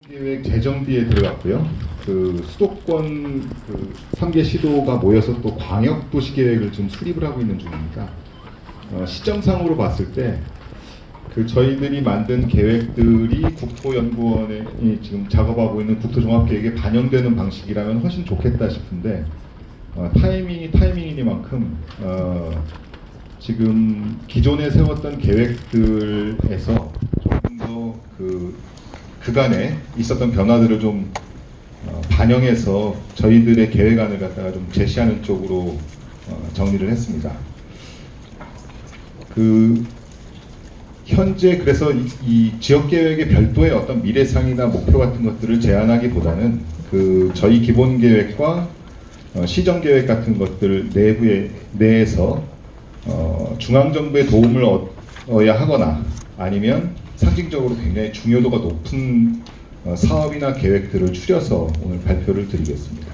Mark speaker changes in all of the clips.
Speaker 1: 계획 재정비에 들어갔고요. 그 수도권 그 3개 시도가 모여서 또 광역 도시 계획을 좀 수립을 하고 있는 중입니다. 시점상으로 봤을 때 그 저희들이 만든 계획들이 국토연구원에 지금 작업하고 있는 국토종합계획에 반영되는 방식이라면 훨씬 좋겠다 싶은데 타이밍이니만큼 지금 기존에 세웠던 계획들에서 조금 더 그간에 있었던 변화들을 좀 반영해서 저희들의 계획안을 갖다가 좀 제시하는 쪽으로 정리를 했습니다. 현재 그래서 이 지역 계획의 별도의 어떤 미래상이나 목표 같은 것들을 제안하기보다는 저희 기본 계획과 시정 계획 같은 것들 내에서 중앙 정부의 도움을 얻어야 하거나 아니면 상징적으로 굉장히 중요도가 높은 사업이나 계획들을 추려서 오늘 발표를 드리겠습니다.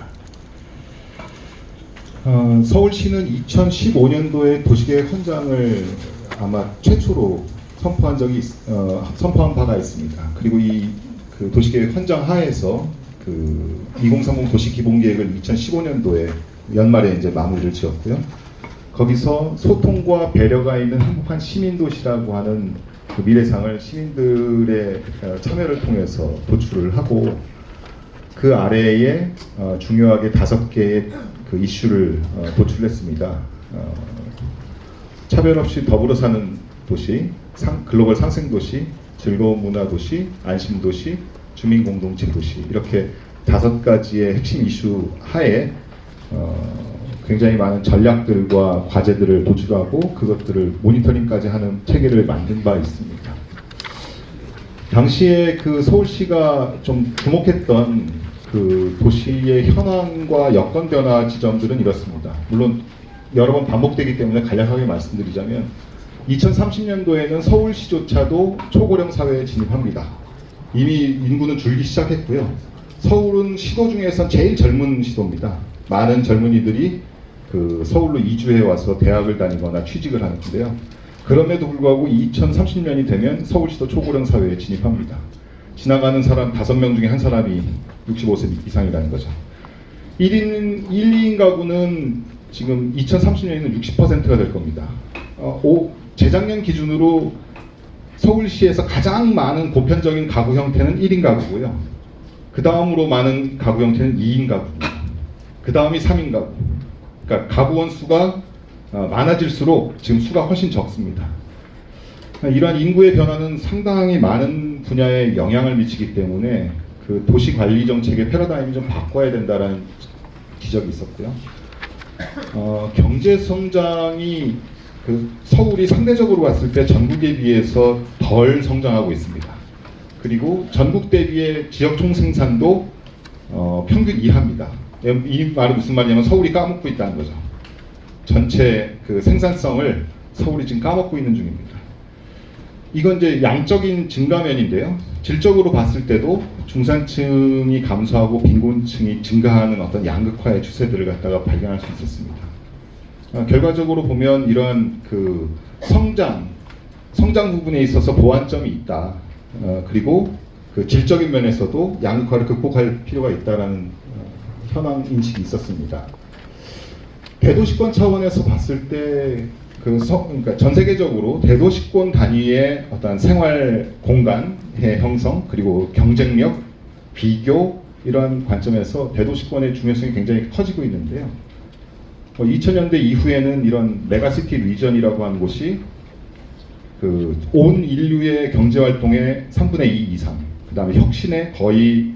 Speaker 1: 서울시는 2015년도에 도시계획 헌장을 아마 최초로 선포한 바가 있습니다. 그리고 그 도시계획 헌장 하에서 2030 도시기본계획을 2015년도에 연말에 이제 마무리를 지었고요. 거기서 소통과 배려가 있는 행복한 시민도시라고 하는 그 미래상을 시민들의 참여를 통해서 도출을 하고 그 아래에 중요하게 5개의 그 이슈를 도출했습니다. 차별 없이 더불어 사는 도시, 글로벌 상생도시, 즐거운 문화도시, 안심도시, 주민공동체 도시 이렇게 5가지의 핵심 이슈 하에 굉장히 많은 전략들과 과제들을 도출하고 그것들을 모니터링까지 하는 체계를 만든 바 있습니다. 당시에 서울시가 좀 주목했던 도시의 현황과 여건 변화 지점들은 이렇습니다. 물론 여러 번 반복되기 때문에 간략하게 말씀드리자면 2030년도에는 서울시조차도 초고령 사회에 진입합니다. 이미 인구는 줄기 시작했고요. 서울은 시도 중에선 제일 젊은 시도입니다. 많은 젊은이들이 서울로 이주해 와서 대학을 다니거나 취직을 하는데요. 그럼에도 불구하고 2030년이 되면 서울시도 초고령 사회에 진입합니다. 지나가는 사람 5명 중에 한 사람이 65세 이상이라는 거죠. 1인 2인 가구는 지금 2030년에는 60%가 될 겁니다. 재작년 기준으로 서울시에서 가장 많은 보편적인 가구 형태는 1인 가구고요. 그 다음으로 많은 가구 형태는 2인 가구입니다. 그 다음이 3인 가구. 그러니까 가구원 수가 많아질수록 지금 수가 훨씬 적습니다. 이러한 인구의 변화는 상당히 많은 분야에 영향을 미치기 때문에 도시 관리 정책의 패러다임을 좀 바꿔야 된다는 지적이 있었고요. 경제 성장이 서울이 상대적으로 봤을 때 전국에 비해서 덜 성장하고 있습니다. 그리고 전국 대비의 지역 총생산도 평균 이하입니다. 이 말은 무슨 말이냐면 서울이 까먹고 있다는 거죠. 전체 생산성을 서울이 지금 까먹고 있는 중입니다. 이건 이제 양적인 증가면인데요. 질적으로 봤을 때도 중산층이 감소하고 빈곤층이 증가하는 어떤 양극화의 추세들을 갖다가 발견할 수 있었습니다. 결과적으로 보면 이러한 성장 부분에 있어서 보완점이 있다. 그리고 질적인 면에서도 양극화를 극복할 필요가 있다라는 현황 인식이 있었습니다. 대도시권 차원에서 봤을 때 그러니까 전 세계적으로 대도시권 단위의 어떤 생활 공간의 형성 그리고 경쟁력, 비교 이러한 관점에서 대도시권의 중요성이 굉장히 커지고 있는데요. 2000년대 이후에는 이런 메가시티 리전이라고 하는 곳이 온 인류의 경제활동의 3분의 2 이상, 그 다음에 혁신의 거의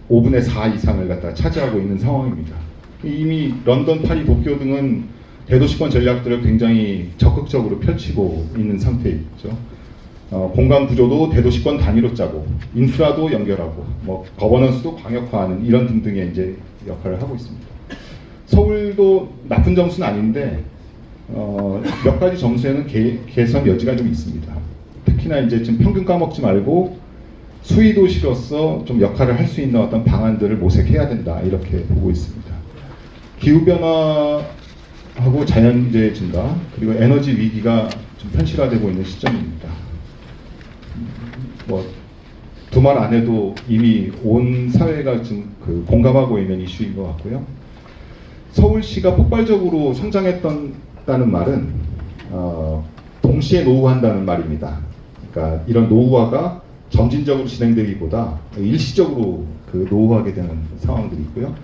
Speaker 1: 5분의 4 이상을 갖다 차지하고 있는 상황입니다. 이미 런던, 파리, 도쿄 등은 대도시권 전략들을 굉장히 적극적으로 펼치고 있는 상태이죠. 공간 구조도 대도시권 단위로 짜고 인프라도 연결하고 거버넌스도 광역화하는 이런 등등의 이제 역할을 하고 있습니다. 서울도 나쁜 점수는 아닌데 몇 가지 점수에는 개선 여지가 좀 있습니다. 특히나 이제 지금 평균 까먹지 말고 수위도시로서 좀 역할을 할 수 있는 어떤 방안들을 모색해야 된다 이렇게 보고 있습니다. 기후변화하고 자연재해 증가 그리고 에너지 위기가 좀 현실화되고 있는 시점입니다. 두말 안 해도 이미 온 사회가 지금 공감하고 있는 이슈인 것 같고요. 서울시가 폭발적으로 성장했다는 말은 동시에 노후한다는 말입니다. 그러니까 이런 노후화가 점진적으로 진행되기보다 일시적으로 노후하게 되는 상황들이 있고요.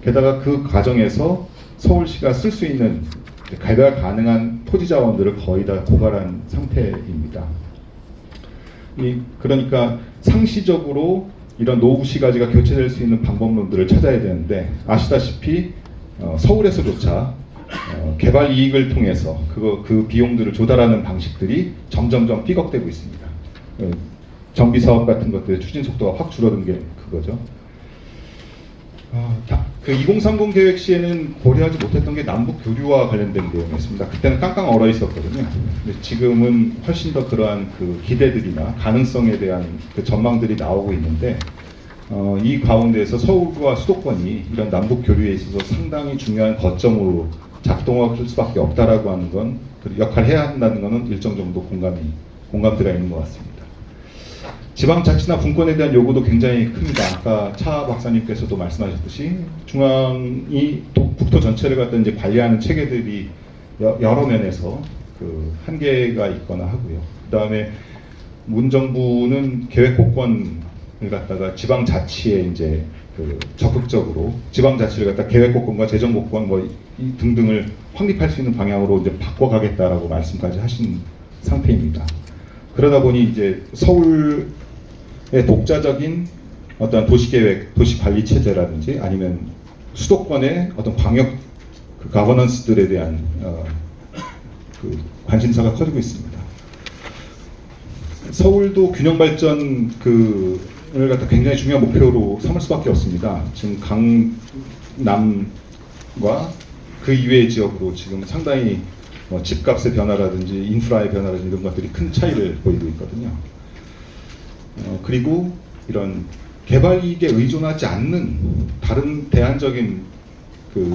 Speaker 1: 게다가 그 과정에서 서울시가 쓸 수 있는 개발 가능한 토지 자원들을 거의 다 고갈한 상태입니다. 그러니까 상시적으로 이런 노후 시가지가 교체될 수 있는 방법론들을 찾아야 되는데, 아시다시피 서울에서조차 개발 이익을 통해서 그 비용들을 조달하는 방식들이 점점점 삐걱대고 있습니다. 정비 사업 같은 것들의 추진 속도가 확 줄어든 게 그거죠. 그 2030 계획 시에는 고려하지 못했던 게 남북 교류와 관련된 내용이었습니다. 그때는 깡깡 얼어 있었거든요. 근데 지금은 훨씬 더 그러한 그 기대들이나 가능성에 대한 그 전망들이 나오고 있는데, 이 가운데에서 서울과 수도권이 이런 남북 교류에 있어서 상당히 중요한 거점으로 작동할 수밖에 없다라고 하는 건, 역할을 해야 한다는 것은 일정 정도 공감대가 있는 것 같습니다. 지방자치나 분권에 대한 요구도 굉장히 큽니다. 아까 차 박사님께서도 말씀하셨듯이 중앙이 국토 전체를 갖다 이제 관리하는 체계들이 여러 면에서 그 한계가 있거나 하고요. 그 다음에 문정부는 계획국권을 갖다가 지방자치에 이제 적극적으로 지방자치를 갖다 계획국권과 재정국권 등등을 확립할 수 있는 방향으로 이제 바꿔가겠다라고 말씀까지 하신 상태입니다. 그러다 보니 이제 서울의 독자적인 어떤 도시계획, 도시관리체제라든지 아니면 수도권의 어떤 광역 가버넌스들에 대한 관심사가 커지고 있습니다. 서울도 균형발전 을 갖다 굉장히 중요한 목표로 삼을 수밖에 없습니다. 지금 강남과 그 이외의 지역으로 지금 상당히 집값의 변화라든지 인프라의 변화라든지 이런 것들이 큰 차이를 보이고 있거든요. 그리고 이런 개발 이익에 의존하지 않는 다른 대안적인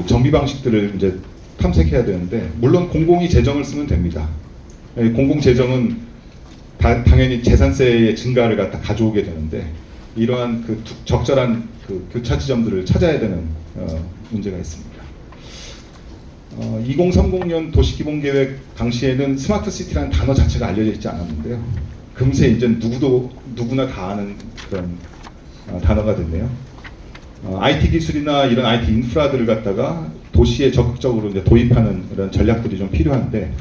Speaker 1: 정비 방식들을 이제 탐색해야 되는데, 물론 공공이 재정을 쓰면 됩니다. 공공 재정은 당연히 재산세의 증가를 갖다 가져오게 되는데, 이러한 적절한 교차 지점들을 찾아야 되는 문제가 있습니다. 2030년 도시기본계획 당시에는 스마트시티라는 단어 자체가 알려져 있지 않았는데요. 금세 이제 누구나 다 아는 그런 단어가 됐네요. IT 기술이나 이런 IT 인프라들을 갖다가 도시에 적극적으로 이제 도입하는 이런 전략들이 좀 필요한데,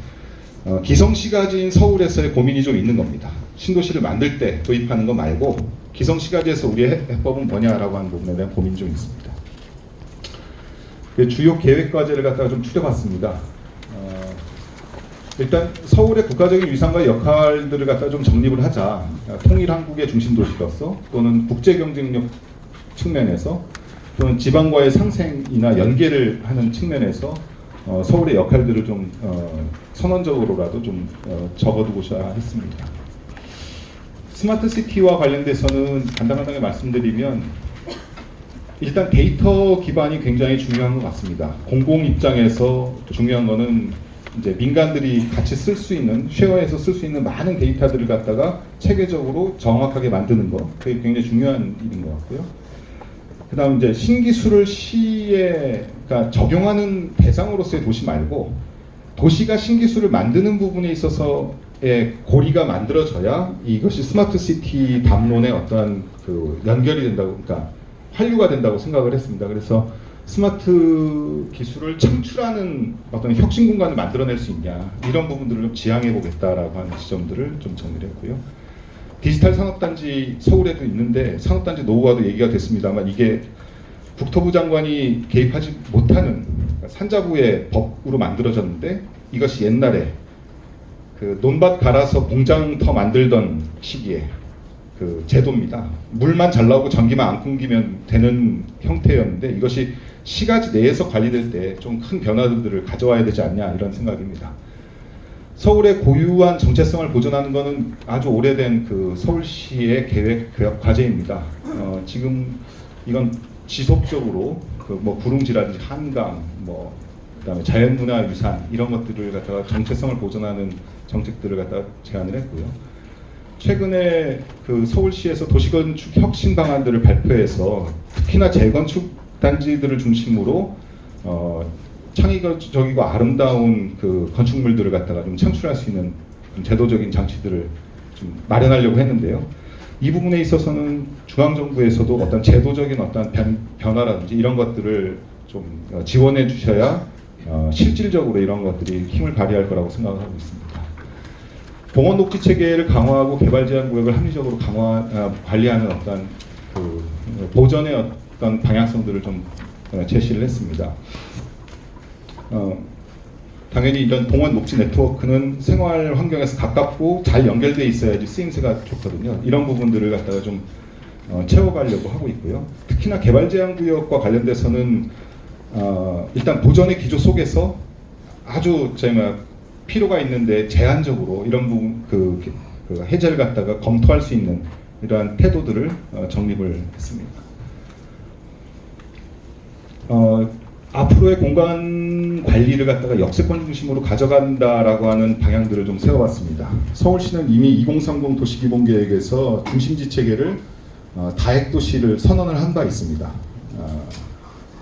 Speaker 1: 기성시가지인 서울에서의 고민이 좀 있는 겁니다. 신도시를 만들 때 도입하는 거 말고 기성시가지에서 우리의 해법은 뭐냐라고 하는 부분에 대한 고민이 좀 있습니다. 주요 계획 과제를 갖다가 좀 추려봤습니다. 일단 서울의 국가적인 위상과 역할들을 갖다 좀 정립을 하자. 통일 한국의 중심 도시로서, 또는 국제 경쟁력 측면에서, 또는 지방과의 상생이나 연계를 하는 측면에서 서울의 역할들을 좀 선언적으로라도 좀 적어두고자 했습니다. 스마트 시티와 관련돼서는 간단하게 말씀드리면, 일단 데이터 기반이 굉장히 중요한 것 같습니다. 공공 입장에서 중요한 거는 이제 민간들이 같이 쓸 수 있는, 쉐어해서 쓸 수 있는 많은 데이터들을 갖다가 체계적으로 정확하게 만드는 거, 그게 굉장히 중요한 일인 것 같고요. 그 다음 이제 신기술을 시에 적용하는 대상으로서의 도시 말고, 도시가 신기술을 만드는 부분에 있어서의 고리가 만들어져야 이것이 스마트 시티 담론의 어떠한 연결이 된다고, 그러니까 환류가 된다고 생각을 했습니다. 그래서 스마트 기술을 창출하는 어떤 혁신 공간을 만들어낼 수 있냐, 이런 부분들을 좀 지향해 보겠다라고 하는 지점들을 좀 정리를 했고요. 디지털 산업단지 서울에도 있는데, 산업단지 노후화도 얘기가 됐습니다만, 이게 국토부 장관이 개입하지 못하는 산자부의 법으로 만들어졌는데, 이것이 옛날에 논밭 갈아서 공장터 만들던 시기에 제도입니다. 물만 잘 나오고 전기만 안 끊기면 되는 형태였는데, 이것이 시가지 내에서 관리될 때 좀 큰 변화들을 가져와야 되지 않냐, 이런 생각입니다. 서울의 고유한 정체성을 보존하는 것은 아주 오래된 서울시의 계획 과제입니다. 지금 이건 지속적으로 구릉지라든지 한강, 그다음에 자연문화유산 이런 것들을 갖다가 정체성을 보존하는 정책들을 갖다가 제안을 했고요. 최근에 그 서울시에서 도시건축 혁신 방안들을 발표해서 특히나 재건축 단지들을 중심으로 창의적이고 아름다운 그 건축물들을 갖다가 좀 창출할 수 있는 제도적인 장치들을 좀 마련하려고 했는데요. 이 부분에 있어서는 중앙정부에서도 어떤 제도적인 어떤 변화라든지 이런 것들을 좀 지원해 주셔야 실질적으로 이런 것들이 힘을 발휘할 거라고 생각을 하고 있습니다. 공원 녹지 체계를 강화하고 개발 제한 구역을 합리적으로 관리하는 어떤 그 보전의 어떤 방향성들을 좀 제시를 했습니다. 당연히 이런 공원 녹지 네트워크는 생활 환경에서 가깝고 잘 연결돼 있어야지 쓰임새가 좋거든요. 이런 부분들을 갖다가 좀 채워가려고 하고 있고요. 특히나 개발 제한 구역과 관련돼서는 일단 보전의 기조 속에서 아주 저희가 필요가 있는데 제한적으로 이런 부분 그 해제를 갖다가 검토할 수 있는 이러한 태도들을 정립을 했습니다. 앞으로의 공간 관리를 갖다가 역세권 중심으로 가져간다라고 하는 방향들을 좀 세워봤습니다. 서울시는 이미 2030 도시기본계획에서 중심지 체계를 다핵도시를 선언을 한 바 있습니다.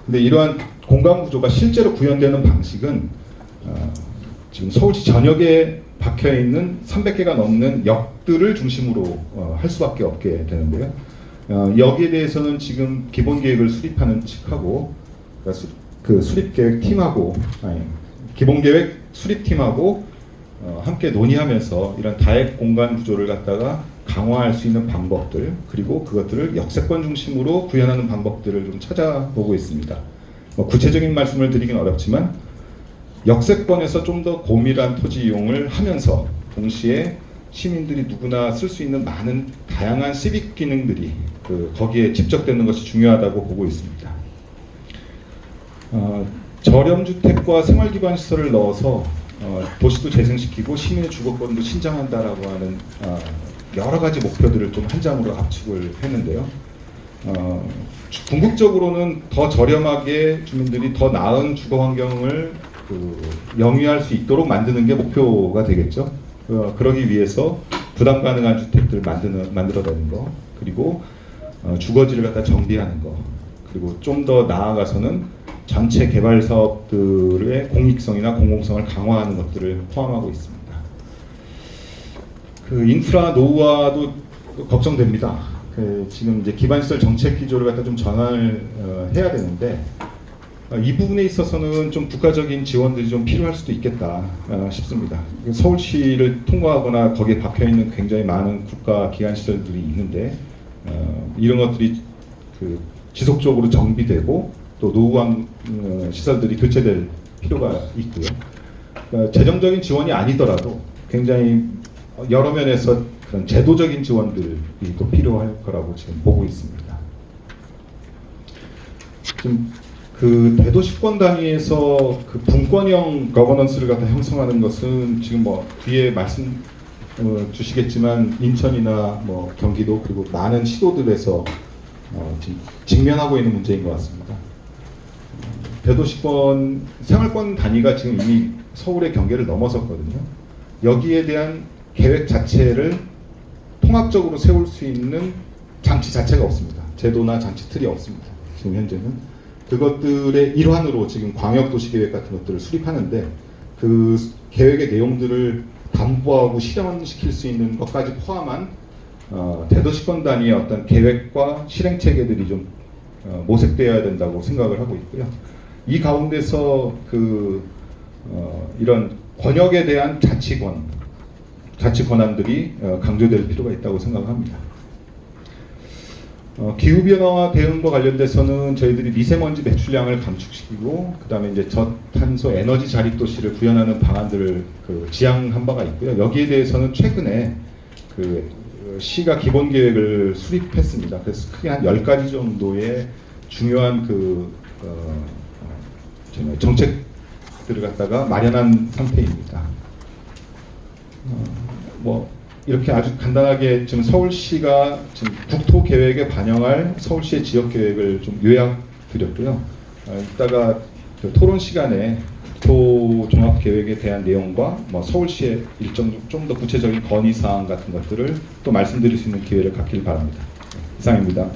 Speaker 1: 근데 이러한 공간 구조가 실제로 구현되는 방식은 지금 서울시 전역에 박혀 있는 300개가 넘는 역들을 중심으로 할 수밖에 없게 되는데요. 여기에 대해서는 지금 기본계획을 수립하는 측하고 그 수립계획 팀하고 기본계획 수립팀하고 함께 논의하면서 이런 다핵 공간 구조를 갖다가 강화할 수 있는 방법들 그리고 그것들을 역세권 중심으로 구현하는 방법들을 좀 찾아보고 있습니다. 구체적인 말씀을 드리긴 어렵지만 역세권에서 좀 더 고밀한 토지 이용을 하면서 동시에 시민들이 누구나 쓸 수 있는 많은 다양한 시빅 기능들이 거기에 집적되는 것이 중요하다고 보고 있습니다. 저렴주택과 생활기반 시설을 넣어서 도시도 재생시키고 시민의 주거권도 신장한다라고 하는 여러 가지 목표들을 좀 한 장으로 압축을 했는데요. 궁극적으로는 더 저렴하게 주민들이 더 나은 주거 환경을 영위할 수 있도록 만드는 게 목표가 되겠죠. 그러기 위해서 부담 가능한 주택들을 만들어내는 거, 그리고 주거지를 갖다 정비하는 거, 그리고 좀 더 나아가서는 전체 개발 사업들의 공익성이나 공공성을 강화하는 것들을 포함하고 있습니다. 그 인프라 노후화도 걱정됩니다. 지금 이제 기반시설 정책 기조를 갖다 좀 전환을 해야 되는데 이 부분에 있어서는 좀 국가적인 지원들이 좀 필요할 수도 있겠다 싶습니다. 서울시를 통과하거나 거기에 박혀 있는 굉장히 많은 국가 기관 시설들이 있는데 이런 것들이 지속적으로 정비되고 또 노후한 시설들이 교체될 필요가 있고요. 재정적인 지원이 아니더라도 굉장히 여러 면에서 그런 제도적인 지원들이 또 필요할 거라고 지금 보고 있습니다. 지금 그 대도시권 단위에서 그 분권형 거버넌스를 갖다 형성하는 것은 지금 뭐 뒤에 말씀 주시겠지만 인천이나 뭐 경기도 그리고 많은 시도들에서 지금 직면하고 있는 문제인 것 같습니다. 대도시권 생활권 단위가 지금 이미 서울의 경계를 넘어섰거든요. 여기에 대한 계획 자체를 통합적으로 세울 수 있는 장치 자체가 없습니다. 제도나 장치 틀이 없습니다. 지금 현재는 그것들의 일환으로 지금 광역도시계획 같은 것들을 수립하는데 그 계획의 내용들을 담보하고 실현시킬 수 있는 것까지 포함한 대도시권 단위의 어떤 계획과 실행 체계들이 좀 모색되어야 된다고 생각을 하고 있고요. 이 가운데서 이런 권역에 대한 자치 권한들이 강조될 필요가 있다고 생각합니다. 기후변화 대응과 관련돼서는 저희들이 미세먼지 배출량을 감축시키고 그다음에 이제 저탄소 에너지 자립도시를 구현하는 방안들을 지향한 바가 있고요. 여기에 대해서는 최근에 시가 기본계획을 수립했습니다. 그래서 크게 한 10가지 정도의 중요한 정책들을 갖다가 마련한 상태입니다. 이렇게 아주 간단하게 지금 서울시가 지금 국토 계획에 반영할 서울시의 지역 계획을 좀 요약 드렸고요. 이따가 토론 시간에 국토 종합 계획에 대한 내용과 뭐 서울시의 일정 좀 더 구체적인 건의 사항 같은 것들을 또 말씀드릴 수 있는 기회를 갖길 바랍니다. 이상입니다.